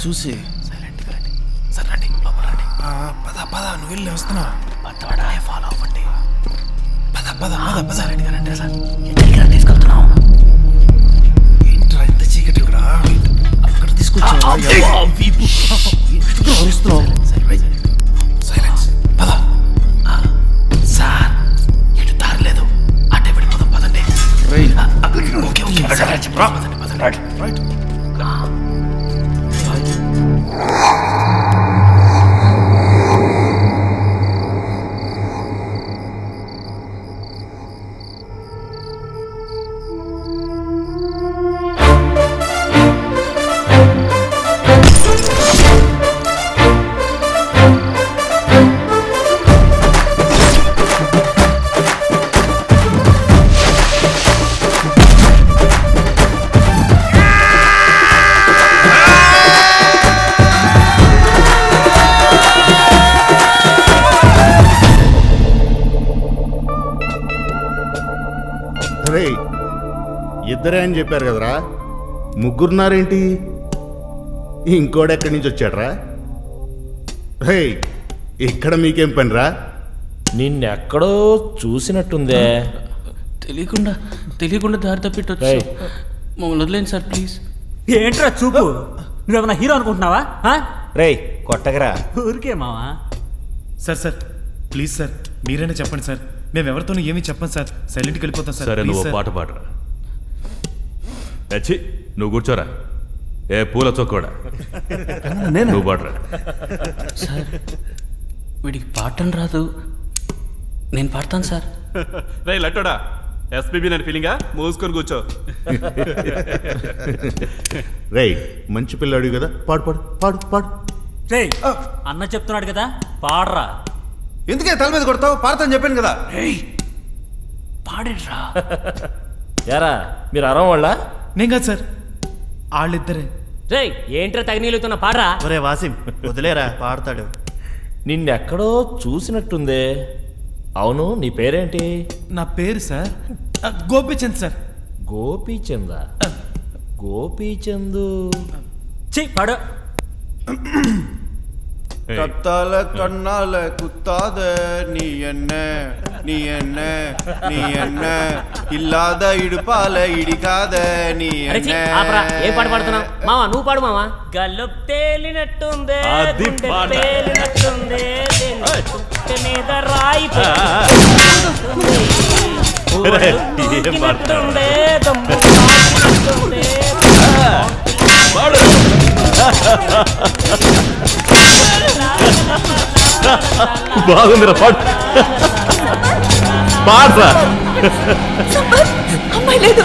చూసి సరే రండి లోపల రండి. పద నువ్వు వెళ్ళి వస్తున్నావు. ఫాలో అవ్వండి. పద సైలెంట్గా రండి సార్. ఎక్కడికి తీసుకెళ్తున్నాం? ఏంట్రా ఇంత చీకటి కూడా అక్కడ తీసుకొచ్చావు? సైలెన్స్. పద సార్ ఎటు దారి లేదు, అటే వెళ్ళిపోదాం పదండి. రైట్. ఇద్దరే అని చెప్పారు కదరా, ముగ్గురున్నారేంటి? ఇంకోడు ఎక్కడి నుంచి వచ్చాడ్రా? హే, ఇక్కడ మీకేం పనిరా? నిన్నెక్కడో చూసినట్టుందే. తెలియకుండా దారి తప్పిట్టొచ్చు. మమ్మల్ని వదిలేండి సార్ ప్లీజ్. ఏంట్రా చూపు? నువ్వేమన్నా హీరో అనుకుంటున్నావా? రేయ్ కొట్టగరా. ఊరికే మావా. సార్ ప్లీజ్ సార్, మీరైనా చెప్పండి సార్. మేము ఎవరితోనూ ఏమీ చెప్పండి సార్. సైలెంట్కి వెళ్ళిపోతాం సార్. సరే నువ్వు పాట పాడరా. అచ్చి నువ్వు కూర్చోరా. ఏ పూల చొక్కోడా నువ్వు పాడరా. సార్ వీడికి పాడటం రాదు, నేను పాడతాను సార్. రే లట్టోడా, ఎస్పీబీ నేను ఫీలింగా మూసుకొని కూర్చో. రే మంచి పిల్లాడు కదా, పాడు. రే అన్న చెప్తున్నాడు కదా, పాడరా. ఎందుకే తల మీద కొడతావు? పాడతాను చెప్పాను కదా. పాడేట్రా. యారా మీరు అరం వాళ్ళ? నేను కాదు సార్, వాళ్ళిద్దరే. రే ఏంట్రా తగినీలుతున్న పాడరా. ఒరే వాసిం వదిలేరా, పాడతాడు. నిన్నెక్కడో చూసినట్టుందే. అవును నీ పేరేంటి? నా పేరు సార్ గోపీచంద్ సార్. గోపీచందా? గోపీచందు పాడు. கத்தால கண்ணால குத்தாத நீ என்ன இல்லாத இடுப்பால இடிக்காத நீ என்ன. ఏ పాట పాడుతున్నావు మావా? నువ్వు పాడు మావా. గల్లు తేలినట్టుందే, తేలినట్టుందే, మీద రాయి బాగుందిరా పాడు. పాడరా. అమ్మాయి లేదు.